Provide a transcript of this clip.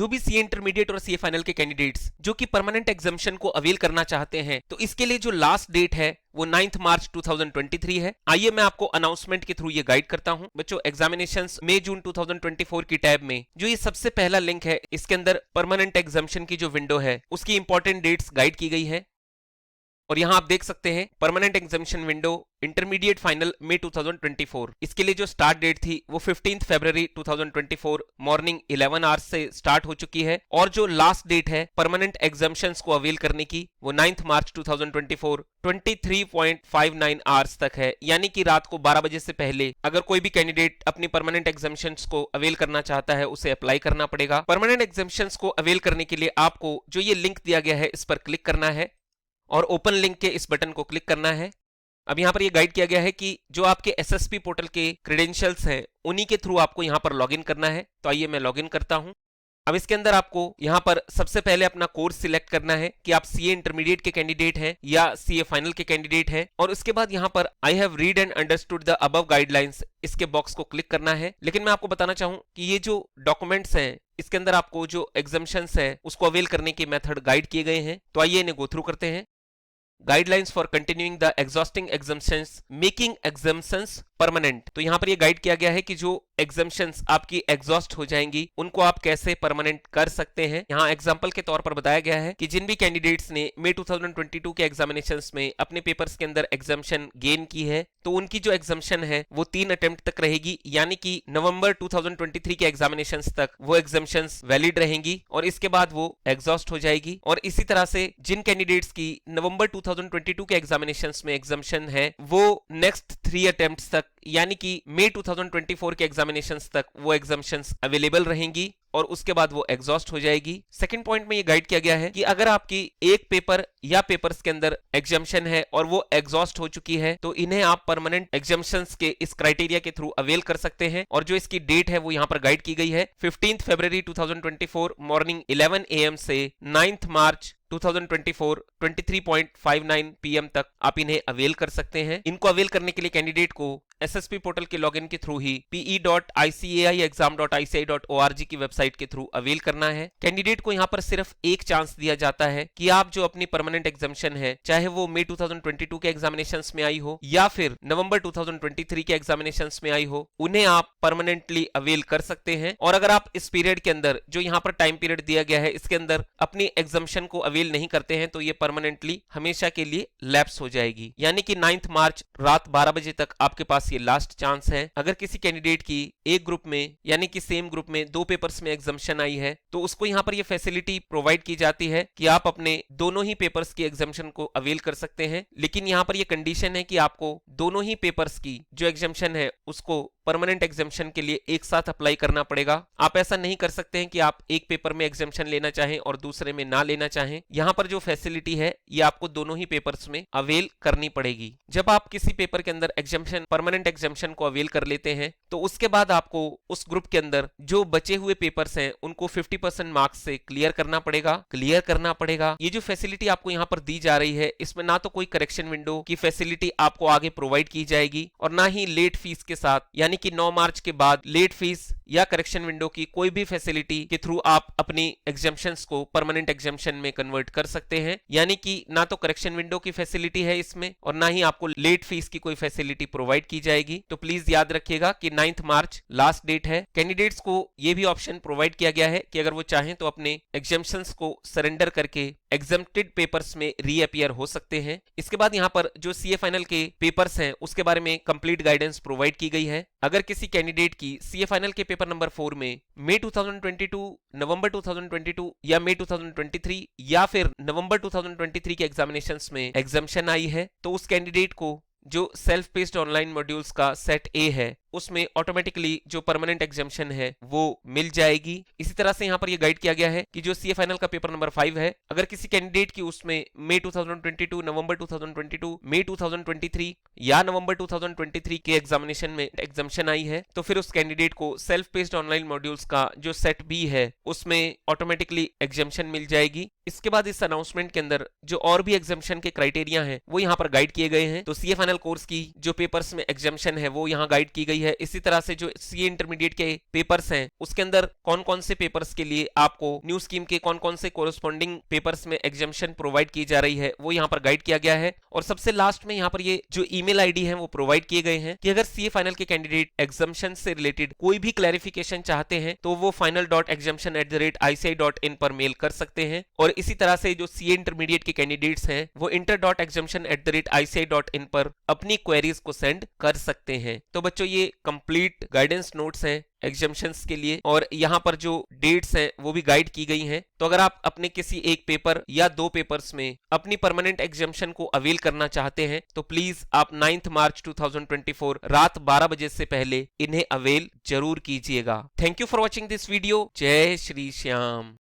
जो भी CA intermediate और सीए फाइनल के कैंडिडेट्स जो कि परमानेंट एग्जामिशन को अवेल करना चाहते हैं, तो इसके लिए जो लास्ट डेट है वो 9 मार्च 2023 है। आइए मैं आपको अनाउंसमेंट के थ्रू ये गाइड करता हूं। बच्चों, एग्जामिनेशंस मई जून 2024 की टैब में जो ये सबसे पहला लिंक है, इसके अंदर परमानेंट एग्जामिशन की जो विंडो है उसकी इंपॉर्टेंट डेट्स गाइड की गई है। और यहां आप देख सकते हैं permanent examination window intermediate final मई 2024। इसके लिए जो स्टार्ट डेट थी वो 15 फरवरी 2024 मॉर्निंग 11 आवर्स से स्टार्ट हो चुकी है। और जो लास्ट डेट है परमानेंट एग्जामिशंस को अवेल करने की वो 9 मार्च 2024 23.59 आवर्स तक है। यानी कि रात को 12 बजे से पहले अगर कोई भी कैंडिडेट अपनी परमानेंट एग्जामिशंस को अवेल करना चाहता है उसे अप्लाई करना पड़ेगा। परमानेंट एग्जामिशंस को अवेल करने के लिए आपको जो ये लिंक दिया गया है इस पर क्लिक करना है और ओपन लिंक के इस बटन को क्लिक करना है। अब यहां पर ये गाइड किया गया है कि जो आपके एसएसपी पोर्टल के क्रेडेंशियल्स हैं उन्हीं के थ्रू आपको यहां पर लॉगिन करना है। तो आइए मैं लॉगिन करता हूं। अब इसके अंदर आपको यहां पर सबसे पहले अपना कोर्स सिलेक्ट करना है कि आप सीए इंटरमीडिएट के कैंडिडेट हैं या सीए फाइनल के कैंडिडेट हैं। और उसके बाद यहां पर I have read and understood the above guidelines, इसके बॉक्स को क्लिक करना है। लेकिन मैं आपको बताना चाहूं कि ये जो डॉक्यूमेंट्स हैं इसके अंदर आपको जो एग्जामिशंस है उसको अवेल करने के मेथड गाइड किए गए हैं। तो आइए इन्हें गो थ्रू करते हैं। Guidelines for continuing the exhausting एग्जामिशंस making एग्जामिशंस permanent. तो यहां पर ये गाइड किया गया है कि जो एग्जामिशंस आपकी एग्जॉस्ट हो जाएंगी उनको आप कैसे परमानेंट कर सकते हैं। यहाँ एग्जांपल के तौर पर बताया गया है कि जिन भी कैंडिडेट्स ने मई 2022 के एग्जामिनेशंस में अपने पेपर्स के अंदर एग्जामिशन गेन की है तो उनकी जो एग्जामिशन है वो 3 अटेम्प्ट तक रहेगी। यानी कि नवंबर 2023 के एग्जामिनेशंस तक वो एग्जामिशंस वैलिड रहेंगी और इसके बाद वो एग्जॉस्ट हो जाएगी। और इसी तरह से जिन कैंडिडेट्स की नवंबर 2022 के एग्जामिनेशंस में एग्जामिशन है वो नेक्स्ट 3 अटेम्प्ट्स तक यानी कि मई 2024 के एग्जामिनेशंस तक वो एग्जामिशंस अवेलेबल रहेंगी और उसके बाद वो एग्जॉस्ट हो जाएगी। सेकंड पॉइंट में ये गाइड किया गया है कि अगर आपकी एक पेपर या पेपर्स के अंदर एग्जामिशन है और वो एग्जॉस्ट हो चुकी है तो इन्हें आप परमानेंट एग्जामिशंस के इस क्राइटेरिया के थ्रू अवेल कर सकते हैं। और जो इसकी डेट है वो यहाँ पर गाइड की गई है 15 फरवरी 2024 मॉर्निंग 11 AM से 9 मार्च 2024 23.59 PM तक आप इन्हें अवेल कर सकते हैं। इनको अवेल करने के लिए कैंडिडेट को एसएसपी पोर्टल के लॉगिन के थ्रू ही pe.icaiexam.ici.org की वेबसाइट के थ्रू अवेल करना है। कैंडिडेट को यहाँ पर सिर्फ एक चांस दिया जाता है कि आप जो अपनी परमानेंट एग्जामिशन है चाहे वो मई 2022 के एग्जामिनेशंस में आई हो या फिर नवंबर 2023 के एग्जामिनेशंस में आई हो, उन्हें आप परमानेंटली अवेल कर सकते हैं। और अगर आप इस पीरियड के अंदर जो यहाँ पर टाइम पीरियड दिया गया है इसके अंदर अपनी एग्जामिशन को अवेल नहीं करते हैं तो ये परमानेंटली हमेशा के लिए लैप्स हो जाएगी। यानी कि 9 मार्च रात 12 बजे तक आपके पास ये लास्ट चांस है। अगर किसी कैंडिडेट की एक ग्रुप में यानी कि सेम ग्रुप में 2 पेपर्स में एग्जामिशन आई है तो उसको यहाँ पर ये फैसिलिटी प्रोवाइड की जाती है कि आप अपने दोनों ही पेपर्स की एग्जामिशन को अवेल कर सकते हैं। लेकिन यहाँ पर ये कंडीशन है कि आपको दोनों ही पेपर्स की जो एग्जामिशन है उसको परमानेंट एग्जामिशन के लिए एक साथ अप्लाई करना पड़ेगा। आप ऐसा नहीं कर सकते हैं कि आप एक पेपर में एग्जामिशन लेना चाहें और दूसरे में ना लेना चाहें। यहाँ पर जो फैसिलिटी है ये आपको दोनों ही पेपर्स में अवेल करनी पड़ेगी। जब आप किसी पेपर के अंदर एग्जामिशन परमानेंट एग्जामिशन को अवेल कर लेते हैं तो उसके बाद आपको उस ग्रुप के अंदर जो बचे हुए पेपर्स हैं उनको 50% मार्क्स से क्लियर करना पड़ेगा। ये जो फैसिलिटी आपको यहाँ पर दी जा रही है इसमें ना तो कोई करेक्शन विंडो की फैसिलिटी आपको आगे प्रोवाइड की जाएगी और ना ही लेट फीस के साथ यानी कि 9 मार्च के बाद लेट फीस या करेक्शन विंडो की कोई भी फैसिलिटी के थ्रू आप अपनी एग्जामिशंस को परमानेंट एग्जामिशन में कन्वर्ट कर सकते हैं। यानी कि ना तो करेक्शन विंडो की फैसिलिटी है इसमें और ना ही आपको लेट फीस की कोई फैसिलिटी प्रोवाइड की जाएगी। तो प्लीज याद रखिएगा कि 9 मार्च लास्ट डेट है। कैंडिडेट्स को यह भी ऑप्शन प्रोवाइड किया गया है कि अगर वो चाहें तो अपने एग्जामिशंस को सरेंडर करके एग्जेम्प्टेड पेपर्स में रीअपियर हो सकते हैं। इसके बाद यहाँ पर जो सीए फाइनल के पेपर्स हैं उसके बारे में कंप्लीट गाइडेंस प्रोवाइड की गई है। अगर किसी कैंडिडेट की सीए फाइनल के पेपर नंबर 4 में मई 2022, नवंबर 2022 या मई 2023 या फिर नवंबर 2023 के एग्जामिनेशंस में एग्जामिशन आई है तो उस कैंडिडेट को जो सेल्फ पेस्ड ऑनलाइन मॉड्यूल्स का सेट ए है उसमें ऑटोमेटिकली जो परमानेंट एग्जामिशन है वो मिल जाएगी। इसी तरह से यहाँ पर ये गाइड किया गया है कि जो सीए फाइनल का पेपर नंबर 5 है अगर किसी कैंडिडेट की उसमें मई 2022, नवंबर 2022, मई 2023 या नवंबर 2023 के एग्जामिनेशन में एग्जामिशन आई है तो फिर उस कैंडिडेट को सेल्फ पेस्ड ऑनलाइन मॉड्यूल्स का जो सेट बी है उसमें ऑटोमेटिकली एग्जामिशन मिल जाएगी। इसके बाद इस अनाउंसमेंट के अंदर जो और भी एग्जामिशन के क्राइटेरिया हैं वो यहाँ पर गाइड किए गए हैं। तो सीए फाइनल कोर्स की जो पेपर्स में एग्जामिशन है वो यहाँ गाइड की गई गई है। इसी तरह से जो सीए इंटरमीडिएट के पेपर्स हैं उसके अंदर कौन कौन से पेपर्स के लिए आपको न्यू स्कीम के कौन कौन से कोरस्पॉन्डिंग पेपर्स में एग्जामिशन प्रोवाइड की जा रही है वो यहाँ पर गाइड किया गया है। और सबसे लास्ट में यहाँ पर ये जो ईमेल आईडी है वो प्रोवाइड किए गए हैं कि अगर सीए फाइनल के कैंडिडेट एग्जामिशन से रिलेटेड कोई भी क्लैरिफिकेशन चाहते हैं तो वो final.exemption@ici.in पर मेल कर सकते हैं। और इसी तरह से जो सीए इंटरमीडिएट के कैंडिडेट्स हैं वो inter.exemption@ici.in पर अपनी क्वेरीज को सेंड कर सकते हैं। तो बच्चों ये कंप्लीट गाइडेंस नोट्स हैं एग्जामिशंस के लिए और यहाँ पर जो डेट्स हैं वो भी गाइड की गई हैं। तो अगर आप अपने किसी एक पेपर या दो पेपर्स में अपनी परमानेंट एग्जामिशन को अवेल करना चाहते हैं तो प्लीज आप 9 मार्च 2024 रात 12 बजे से पहले इन्हें अवेल जरूर कीजिएगा। Thank you for watching this video. जय श्री श्याम।